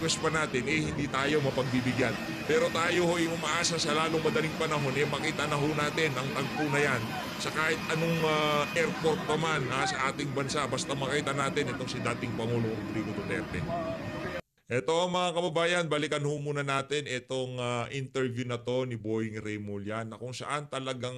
request pa natin, hindi tayo mapagbibigyan. Pero tayo ho'y umaasa sa lalong madaling panahon, makita na ho natin ang tagpo na yan sa kahit anong airport pa man sa ating bansa. Basta makita natin itong si dating Pangulo Rodrigo Duterte. Eto mga kababayan, balikan ho muna natin itong interview na to ni Boying Remulla na kung saan talagang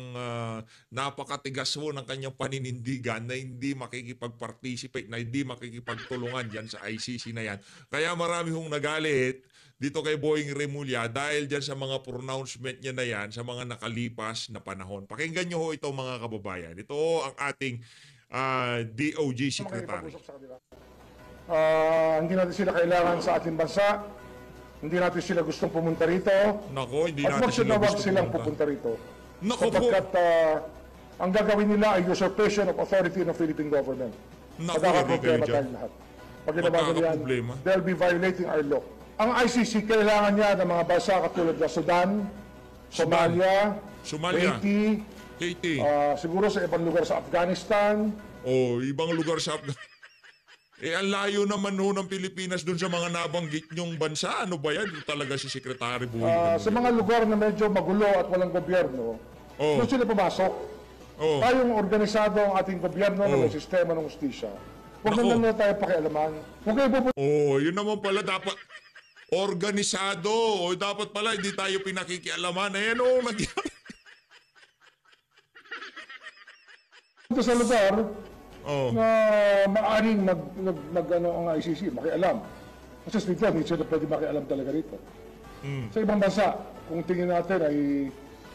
napakatigas ho ng kanyang paninindigan na hindi makikipag-participate, na hindi makikipagtulungan dyan sa ICC na yan. Kaya marami hong nagalit dito kay Boying Remulla dahil dyan sa mga pronouncement niya na yan sa mga nakalipas na panahon. Pakinggan nyo ho ito mga kababayan. Ito ho ang ating DOJ Secretary. Hindi natin sila kailangan sa ating bansa. Hindi natin sila gustong pumunta rito. Nako, hindi natin sila gustong silang pupunta rito. Nako po. Sapagkat ang gagawin nila ay usurpation of authority ng Philippine government. Magkakaproblema tayo lahat. Pag ginawa nila yan, they'll be violating our law. Ang ICC kailangan niya ng mga bansa katulad ng Sudan, Somalia, Haiti, siguro sa ibang lugar sa Afghanistan. Ibang lugar sa Afghanistan. Ang layo naman ho ng Pilipinas dun sa mga nabanggit nyong bansa. Ano ba yan? Talaga si Secretary Boying. Sa mga lugar na medyo magulo at walang gobyerno, doon sila pumasok. Tayong organisado ang ating gobyerno ng sistema ng justisya. Huwag na tayo pakialaman. Huwag kayo pupunta. Yun naman pala dapat organisado. Dapat pala hindi tayo pinakikialaman. Ayan nagyari. Sa lugar, na maaaring ang ICC, makialam. Kasi dito, hindi sila pwede makialam talaga rito. Sa ibang bansa, kung tingin natin ay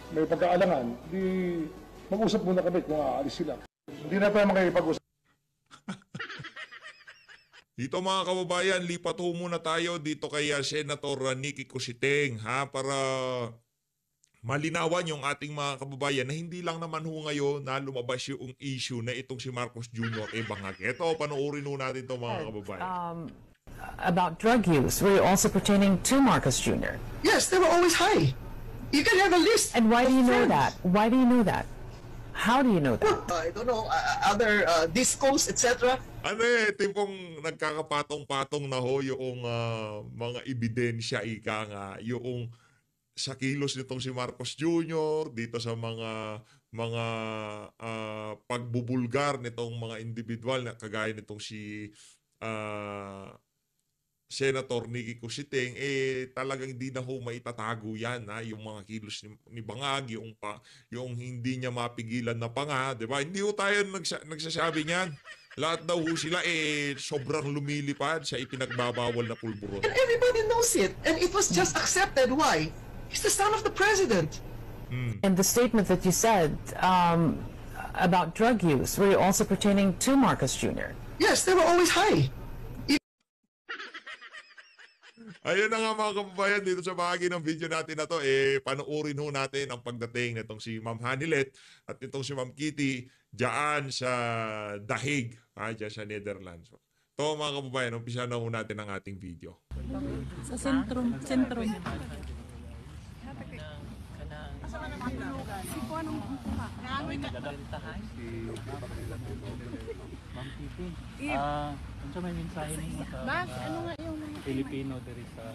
may pagkaalangan, di mag-usap muna kami kung aalis sila. Hindi na tayo makikipag-usap. Dito mga kababayan, lipat ho muna tayo dito kay Senator Nicky Cositeng para malinawan yung ating mga kababayan na hindi lang naman ho ngayon na lumabas yung issue na itong si Marcos Jr. bangag. Ito, panoorin ho natin ito mga kababayan. About drug use, were you also pertaining to Marcos Jr.? Yes, they were always high. You can have a list. And why do you know that? Why do you know that? How do you know that? I don't know, other discos, etc. Tipong nagkakapatong-patong na ho yung mga ebidensya, yung sa kilos nitong si Marcos Jr., dito sa mga pagbubulgar nitong mga individual na kagaya nitong si Senator Nicky Cositeng, talagang hindi na ho maitatago yan, yung mga kilos ni Bangag, yung hindi niya mapigilan na panga, di ba? Hindi ho tayo nagsasabi niyan. Lahat daw ho sila sobrang lumilipad sa ipinagbabawal na pulburon. And everybody knows it, and it was just accepted. Why? He's the son of the president. And the statement that you said about drug use, were you also pertaining to Marcos Jr.? Yes, they were always high. Ayun na nga mga kababayan, dito sa bahagi ng video natin na to, panoorin ho natin ang pagdating nitong si Ma'am Hanilet at nitong si Ma'am Kitty dyan sa The Hague, dyan sa Netherlands. Ito mga kababayan, umpisa na ho natin ang ating video. Sa sentrum. Ma'am Kitty, ano may mensahe mo sa Filipino diri sa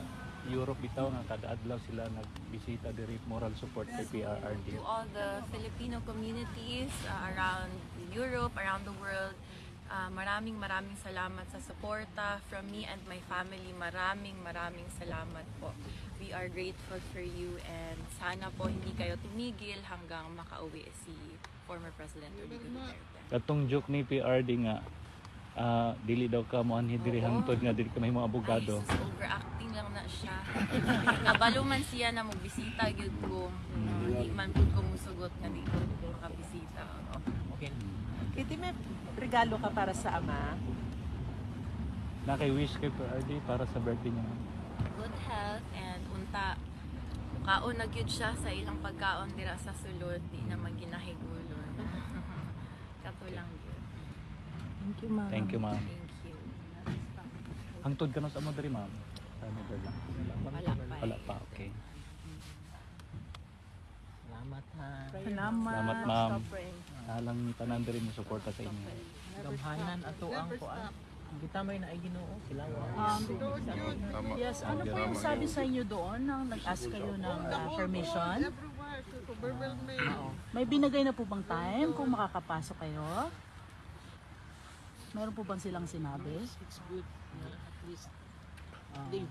Europe bitaw nga kada adlaw sila nagbisita diri moral support kay PRRD? To all the Filipino communities around Europe, around the world, maraming salamat sa suporta from me and my family. Maraming salamat po. We are grateful for you and sana po hindi kayo tumigil hanggang makauwi si former President Rodrigo Duterte. Katong joke ni PRD nga dili daw ka mo anhi diri hangtod nga dili ka may mga abogado. Ay, overacting lang na siya. Kabalo man siya na magbisita gyud ko. Hindi man pud ko musugot nga di ko makabisita. Okay. Kitty, may regalo ka para sa ama? Nakay-wish kay PRD para sa birthday niya. Good health and unta kaon na gyud siya sa ilang pagkaon dira sa sulod, di na maginahigulon. Kato lang gyud. Thank you, ma'am. Thank you, ma'am. Thank you. Hangtod ka na sa amo diri, ma'am? Sa Netherlands? Wala pa, okay. Salamat, ha. Salamat, ma'am. Alang tanan diri mo suporta sa inyo. Gamhanan ato ang kuan. Kita may na ay Ginoo sila. Yes, ano po yung sabi sa inyo doon nang nag-ask kayo ng permission? Oo. May binigay na po bang time kung makakapasok kayo? Meron po bang silang sinabi? It's good. At least they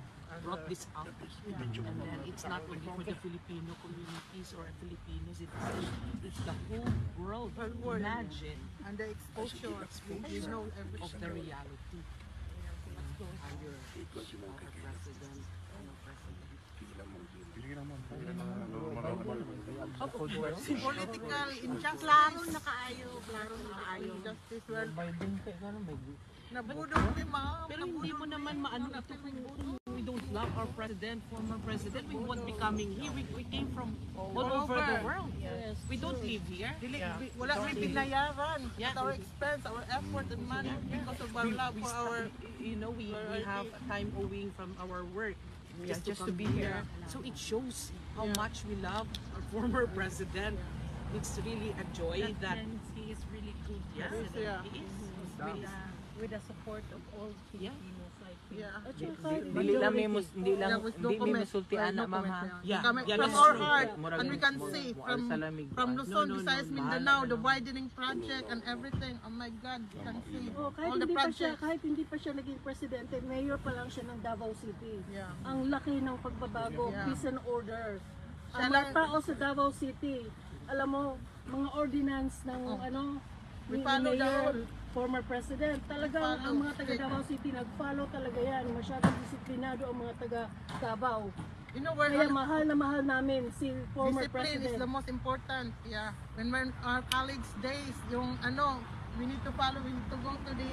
brought this out. And then it's not only for the Filipino communities or Filipinos, it's the whole world. Imagine. And the exposure, you know of the everything. reality. Our president, Political injustice. Klaro na kaayo. Injustice. Well, nabudol ni ma'am. Pero hindi mo naman maano ito kung we don't love our president, former president, we won't be coming here. We came from all over the world. Yes. We don't live here. Wala may binayaran. At our expense, our effort and money because of our love for our... You know, we have time owing from our work just to be here. So it shows how much we love our former president. It's really a joy that he is really good. Yes, Yeah. he is. With the support of all Filipinos, I think. Yeah. Dili lang may musultian na ma'am ha. Coming Yeah, from that's our true. heart, and we can see from Luzon, Visayas, Mindanao, the widening project and everything. Oh my God, you can see all the projects. Kahit hindi pa siya naging presidente, mayor pa lang siya ng Davao City. Yeah. Ang laki ng pagbabago, Yeah. peace and order. Siya Ang mga lang- tao sa Davao City, alam mo, mga ordinance ng We ni follow the mayor, rule. former president. Talagang ang mga taga Davao City nag-follow talaga yan. Masyadong disiplinado ang mga taga Davao. You know where Kaya mahal na mahal namin si former discipline is president. the most important. Yeah. When our college days, yung we need to follow, we need to go to the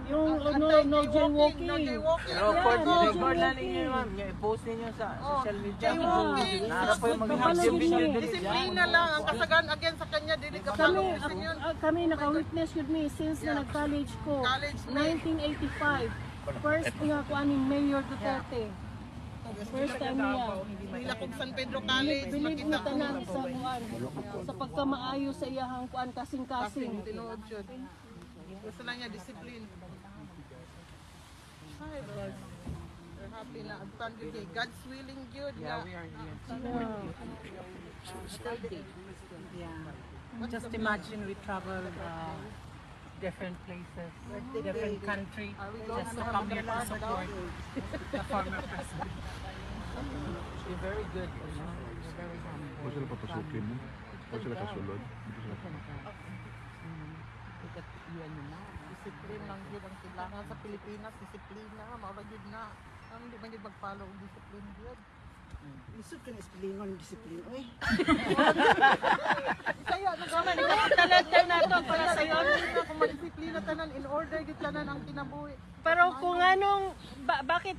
Yung no jaywalking. No jaywalking. Record, Yeah, record lang jaywalking. ninyo ma'am. I-post ninyo sa social media. Jaywalking. Nara po yung mga Papalo active siya. video. Disiplina lang. Ang kasagan again sa kanya, dili ka follow yun. Kami naka-witness yun me since na nag-college ko. College me. 1985. First nga ko aning Mayor Duterte. First time niya. Pila kong San Pedro College, Bilib makita na ko tanan sa kuan. Sa pagkamaayo sa iyahang kuan kasing-kasing. tinuod yun. Gusto lang niya discipline. Hi, Lord. We're happy na agpan good day. God's willing good. Yeah, we are here. Yeah. Just imagine we travel different places, different country, just to come here to support the former president. You're very good. You're very humble. Huwag sila papasukin mo. Huwag sila kasulod. You and your mom. Discipline lang yun ang kailangan sa Pilipinas. Disiplina. Maura yun na. Ang hindi man yun mag-follow ang discipline yun. Isod ka na disiplina ng disiplina. Uy. Kaya nagawa Talaga na to para sa iyo. kung madisiplina tanan, in order yun tanan ang kinabuhi. Pero kung anong bakit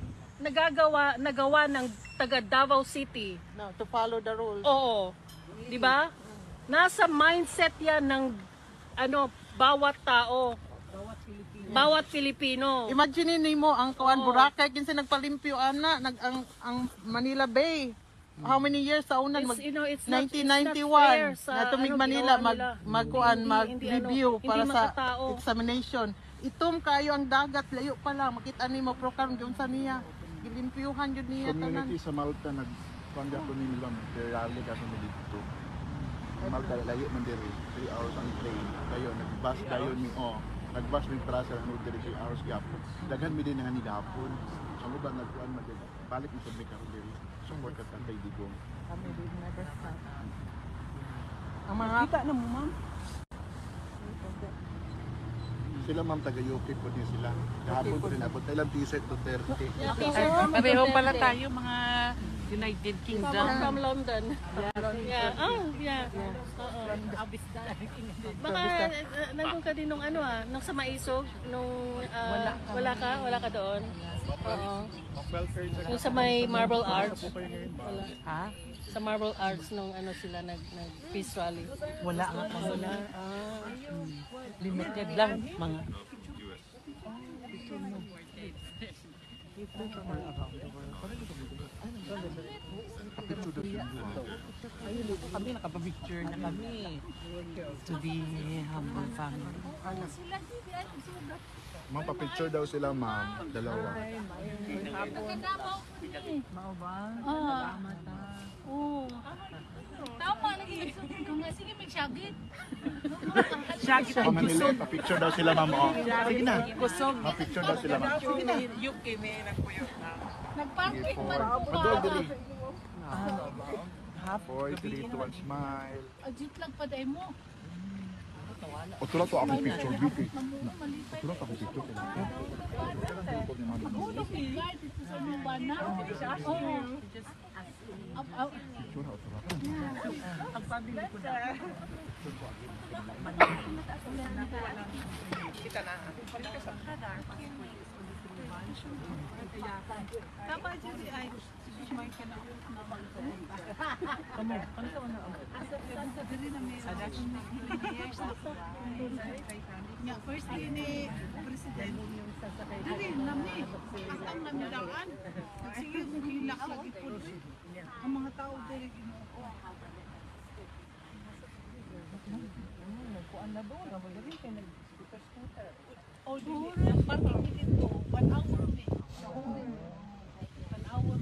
nagawa ng taga Davao City? No, to follow the rules. Oo. 'Di ba? Nasa mindset 'yan ng bawat tao. Bawat Pilipino. Imagine mo ang Kuan Boracay kinsa nagpalimpyo ana ang Manila Bay. How many years sa unan It's not 1991 sa, na tumig Manila mag-review para sa examination. Itom kayo ang dagat layo pa lang makita nimo program gyud sa niya. Gilimpyuhan jud niya tanan. Community sa Malta nag-pangga ko ni Milam. Rally ka kami dito. Malta layo man diri. 3 hours ang train. Kayo nag-bus dayon ni nag-bus ni para sa diri 3 hours gapon. Daghan mi din nga ni gapon. Ang uban nagkuan man diri. Balik mi sa karon diri. Support ka kay Digong. Kami din never stop. Ang mga kita na mo, ma'am. Sila ma'am taga-UK po din sila. Kahapon po rin abot. Ilang t-shirt to 30. Pareho pala tayo mga United Kingdom. From London. Yeah. Baka nandun ka din nung nung sa Maisog, nung wala ka doon. Oo. Yung sa may Marble Arch. Wala. Ha? Sa Marble Arch nung sila nag peace rally. Wala nga pa. Wala. Limited lang mga. Picture daw siya. Kami nakapapicture na kami. To the humble family. Ma'am, pa-picture daw sila, ma'am. Dalawa. Mao ba? Salamat Oo. Tama lagi. Kung nga sige magsagit. Shaggy Ma'am Manila, pa-picture daw sila, ma'am. Oh. Sige na. kusog. Pa-picture daw sila, ma'am. Sige na. Yuki may nagpuyot na. Nagparking man po Madol, ka. dali. Half 4, 3, 2, 1, smile. Ajit lang pa day mo. O, tulad to akong picture, Vicky. Tulad akong picture. Ulo pigay dito sa luban na. Oo. Picture na, tulad. Ang pabili ko na. Kita na. Tama Judy ay may ka na. Kamu, ano ka na? Sa diri na may years na. First day ni President yung sasakay. Diri nami. Ang namilaan. Sige hilak lagi po. Ang mga tao diri ginuko. Kuan na doon, nabagaling kay nag-scooter. Oh, dili parking dito. 1 hour ni. 1 hour.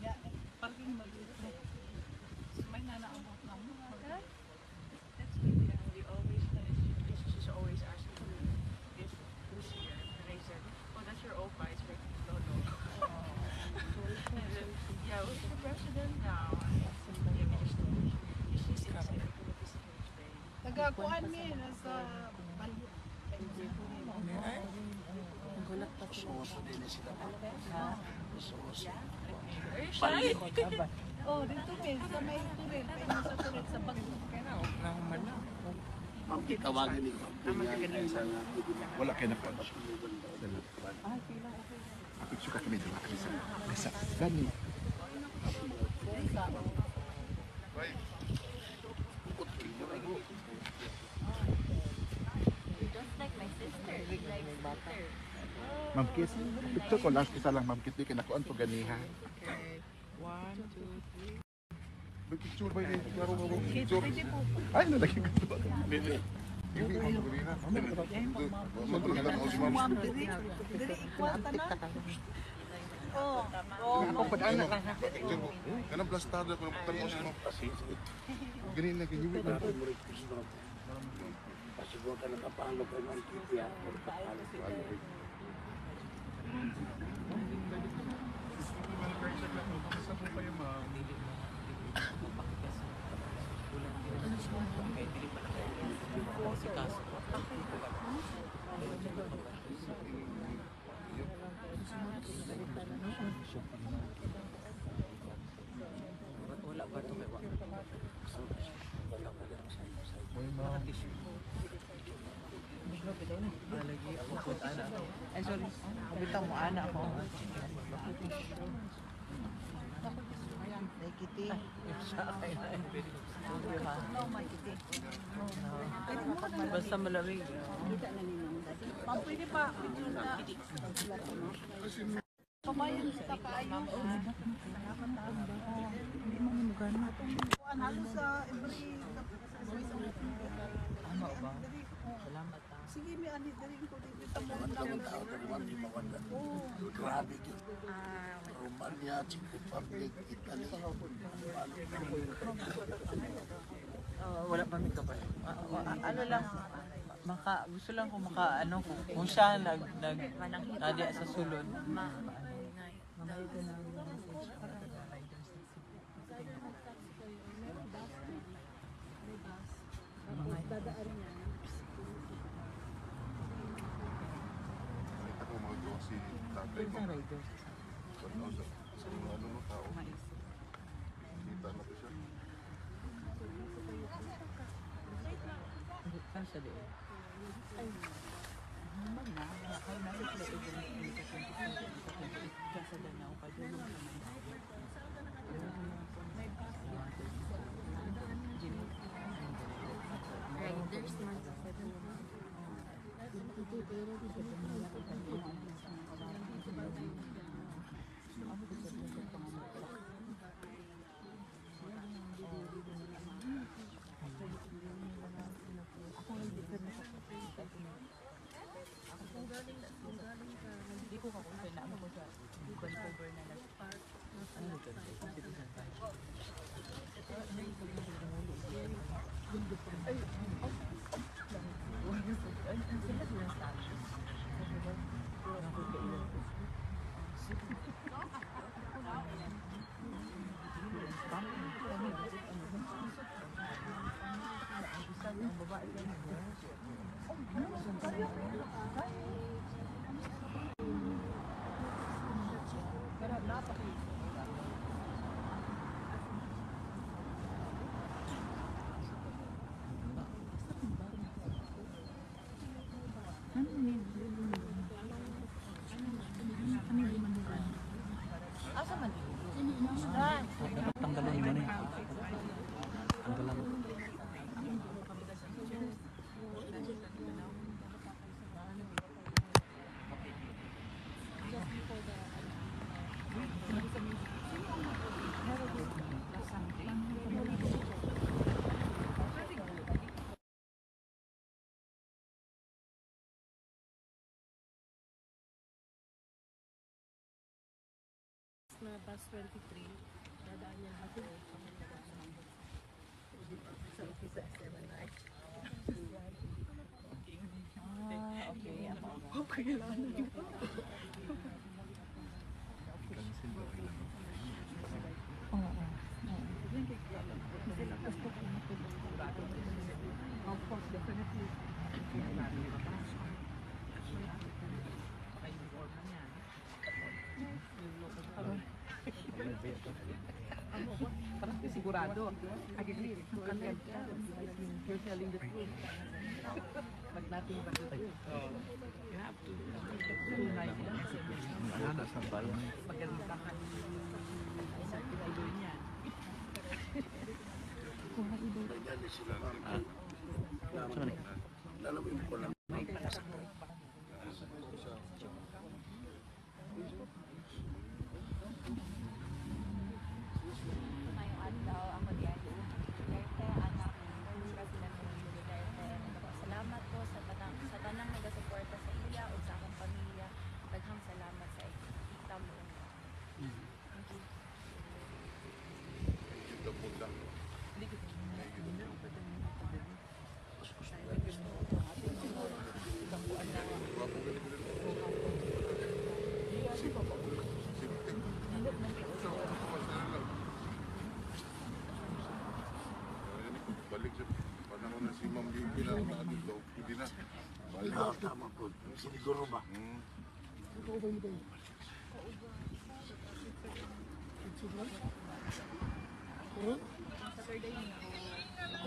Ya, parking mag-dito. May nanaabot na mo. That's good. We always she's always asking if who's here. And I said, oh, that's your opa. It's like, no. And then, yeah, who's the president now? She's excited. Tagakuan mi nasa Bali. Gulat pa siya. Oh, dito mi sa may turin, kay sa turin sa Bagyo. Ma'am, tawagin ni wala kayo na pa. Picture ka kami doon. Nasa, gani. Ma'am Kiss, picture ko last isa lang, Ma'am Kiss, di ka nakuan to ganiha. Okay. 1, 2, 3. May picture ba yun? Klaro mo bang picture? Ay, nalagay ko ito. Hindi. Hindi mo ito ganina. Mato na lang ako si Ma'am. Diri ikwanta na. Oh, Ako pa daan na. Kanang plastado ko ng pagtanaw si Ma'am. Ganina, ganyan mo. Pasibol ka nakapalo kay Ma'am Kitty. Wala ba ito may wala? Lagi ako po ana. Ay sorry. Bitaw mo ana ako. Ay Kitty. No, my Kitty. Basta malamig. Ma'am, pwede pa. Pamayan kita kaayo. Hindi mo mugana. Kuan halos sa every Ano ba? Salamat ah. sige mi ani diri ko dito mo Ang tao ka naman, di mawala. Grabe yun. Romania, Czech Republic, Italy. Wala pa mi kapal. Ano lang gusto lang kung kung siya nadya sa sulod. Ako magawa si tatay ko. Sa mga ano no tao. Kita na ko siya. Kan sa di. Riders man. Asa man? Tanggalan mo na. Tanggalan. Na bus 23, dadaan yan ako. Sa office sa SM Night. Okay. Okay lang. Of course, definitely. Parang sigurado. Agree. You're telling the truth. But nothing but the truth. You have to. Tunay. Ano sa bayan? Pagkalintahan. Sa idol niya. Kung ang idol. Lalawin ko lang. Salamat po sa tanang nagasuporta sa iya o sa akong pamilya. Daghang salamat sa kita mo. Balik sa panahon na si Ma'am Bibi na dito, pwede na. Tama po. Siniguro ba?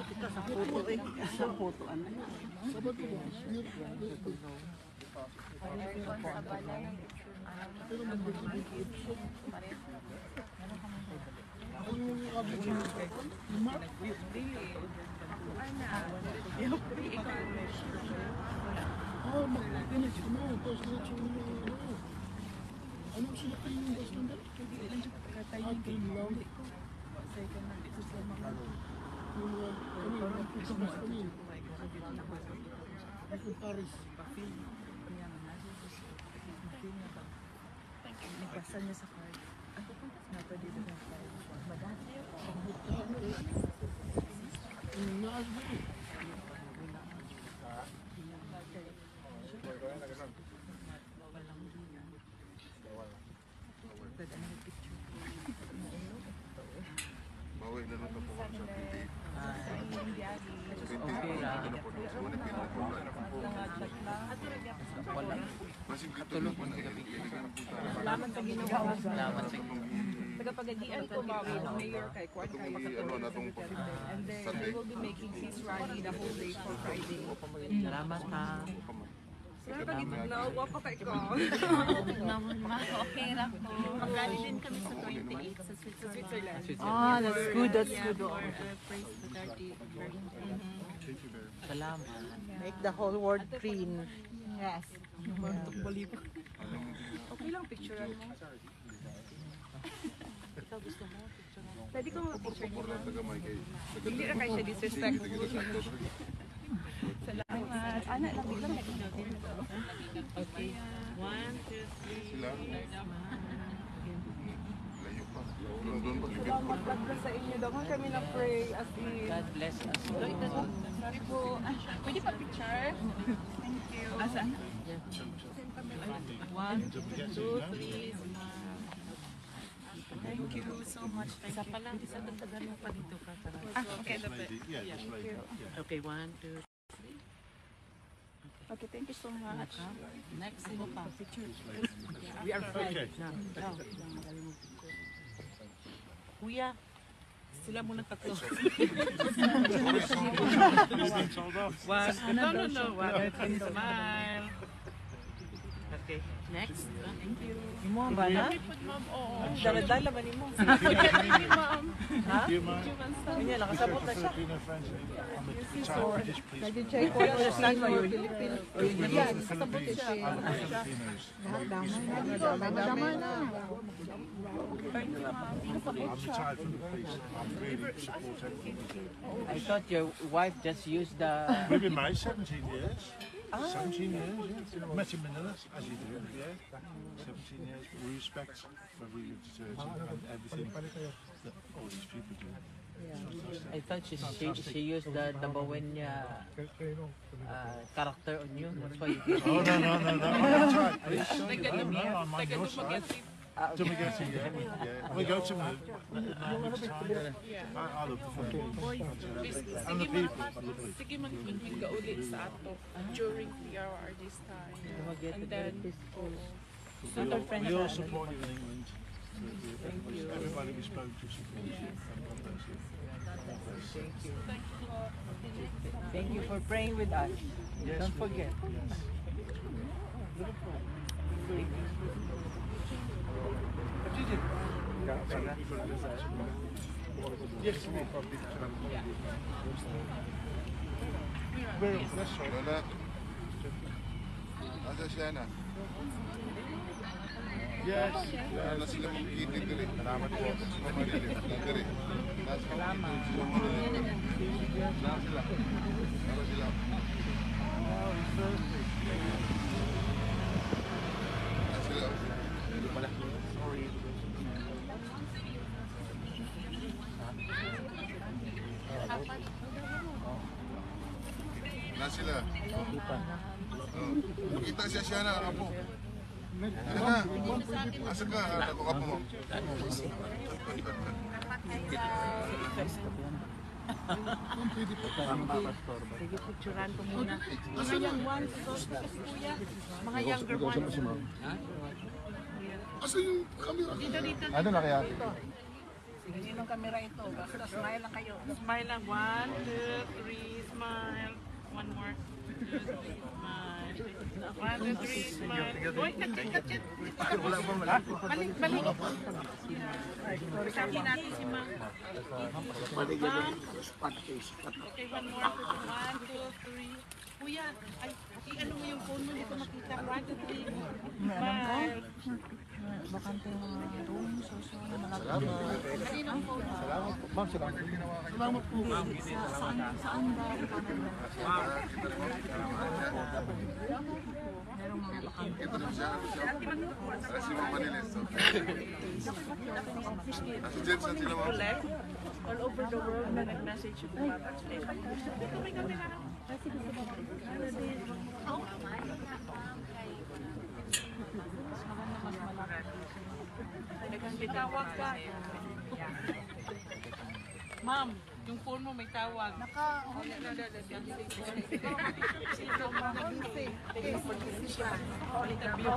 Kita sa photo eh. Sa photo ano? Oh, mag-finish mo. Tapos diretso mo. Anong sila kayo yung bus number? Atin lang. Yung Christmas kami. Yung Paris. Nagbasa niya sa card. Ako po, napwede doon ang card. Madami. Naas ba eh? Bawal na lang ito po sa TV. Okay lang. Wala. Tulog po na Salamat sa ginawa. Salamat sa Tagapagadian ko, Bobby, ang mayor kay Kwan kayo and then we will be making peace rally the whole day for Friday. Salamat ha. Salamat gitnawa pa kay ko. Naman ma, okay ra ko. Magali din kami sa 28 sa Switzerland. Ah, that's good, that's good. Praise the 30. Salamat. Make the whole world green. Yes. Okay lang, picturean mo. Ikaw gusto mo? Picture mo? Pwede ko mag-picture niyo. Hindi na kayo siya disrespectful. Salamat. Ana, lapit lang. Okay. 1, 2, 3. Salamat God sa inyo. Daman kami na pray as in. God bless us. Sorry po. Pwede pa picture? Thank you. Asan? 1, 2, 3. Thank you so much. Isa pa lang. Isa dagdagan mo pa dito ka. Okay, dapat. Okay, 1, 2. Okay, thank you so much. Next, sino pa? We are friends. Kuya, sila muna tatlo. No. One, smile. Okay, next. Thank you. Imo ba na? Dala-dala ba nimo? Thank you, ma'am. Ha? Kanya nakasabot na siya. Nag-check ko yung understand mo yung Filipino. Yan, nakasabot siya. Damay na. I thought your wife just used the... We've been married 17 years. 17 years, yeah. Met in Manila, as you do, yeah. 17 years. We respect what we and everything that all these people do. I thought she used the Bawenya character on you. That's why you Oh, no. Are you sure? No, I'm on your side. Dumaguete, yeah. We go to move. I love the family. And the people. Sige man ka ulit sa ato during PRR this time. And then, We all support you in England. Everybody we spoke to supports you. Thank you for praying with us. Don't forget. Lola, asa siya na? Yes. Ano sila magkiti diri? Salamat po. Diri. Salamat. Ano sila? Na sila. Makita siya na, apo. Ano na? Asa ka? Ako ka po mo. Sige, picturean ko muna. Mga young ones, kuya. Mga younger ones. Asa yung camera? Dito. Ano na kaya? Sige, sinong camera ito? Basta smile lang kayo. Smile lang. 1, 2, 3, smile. One more. Smile. 1, 2, 3, smile. Uy, kacit. Balik. Sabi natin si Ma'am. Okay, one more. 1, 2, 3. Kuya, ay, ano mo yung phone mo? Hindi ko makita. 1, 2, 3. Smile. Bakante yung mga room. Salamat. Kaninong phone? Salamat po. Ma'am, salamat. Salamat po. Saan ba? Merong mga bakante. Ito na siya. Para si Ma'am Maniles. Asa dyan sa sila, Ma'am? all over the world na nag-message yung mga translation. Ito may camera. May tawag ka. Ma'am, yung phone mo may tawag. Sino mo nag-isip? Interview.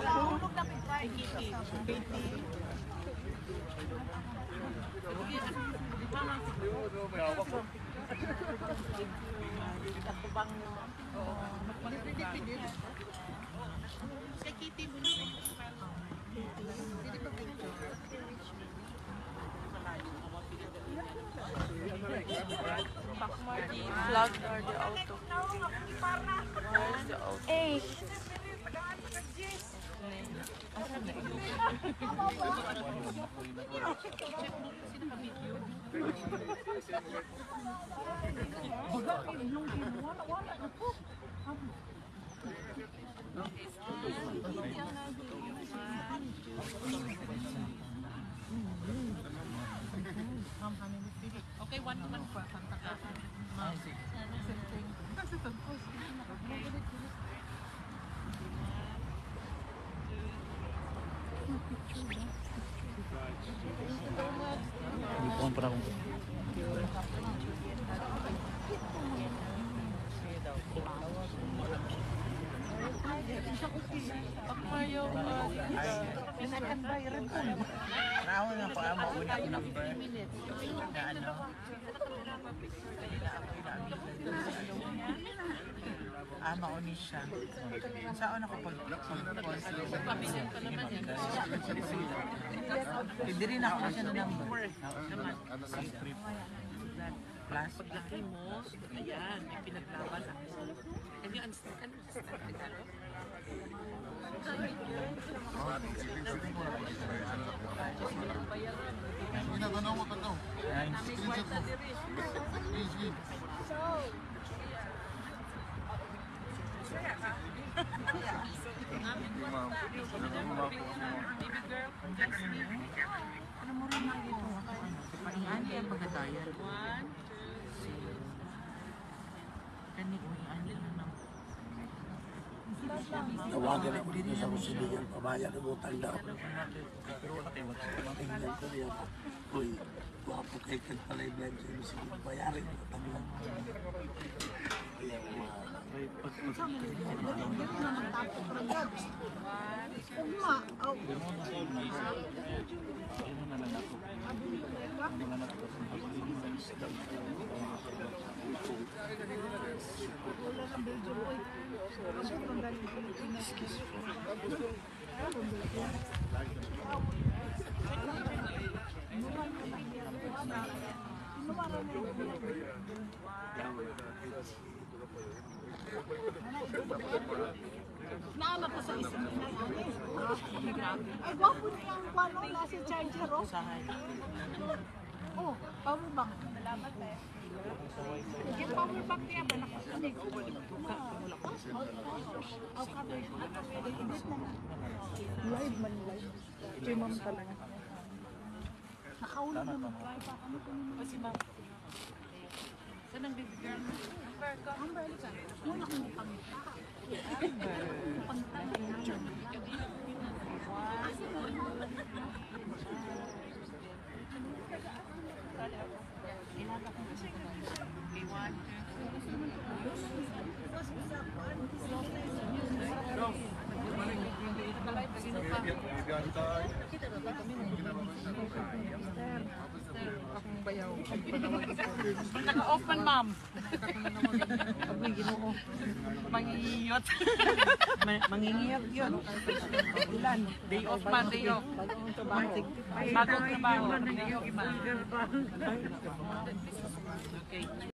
Bakmardi, vlog or the auto. Where's the auto? Hey! Okay, one to one po. Santa Casa. Compra akong Akmayaw ka. Pinag-environ ko. Nauna na po ang mauna ko number. Na ano? Mauni siya. Saan ako pag-post? Pamilyan pa naman yan. Hindi rin ako siya na number. Plus? Paglaki mo, ayan, may pinaglaban ako. Can you understand? Ginagano mo ka daw. Ano mo rin mga dito? Paingani ang pagkatayan. Kanik mo yung ano lang. Tawagan ako dito sa kusilingan, pamaya na utang daw. Tingnan ko niya, uy, wapo kay kagpalay na yung sa'yo, sige, bayarin ko taglang. Naama ko sa isang ay, gwapo niya ang kwano, nasa charger, oh. Oh, power bank. Salamat, eh. Yung power bank niya ba nakakunig? Oh, cover. Edit na na. Live man, live. Kay ma'am talaga. Nakaula naman. O si ma'am. Saan ang baby girl? Amber ka. Muna kong pangita. Naka-off man, ma'am. Mangingiyot. Mangingiyot yun. Day off man, day off. Bagong trabaho. Okay.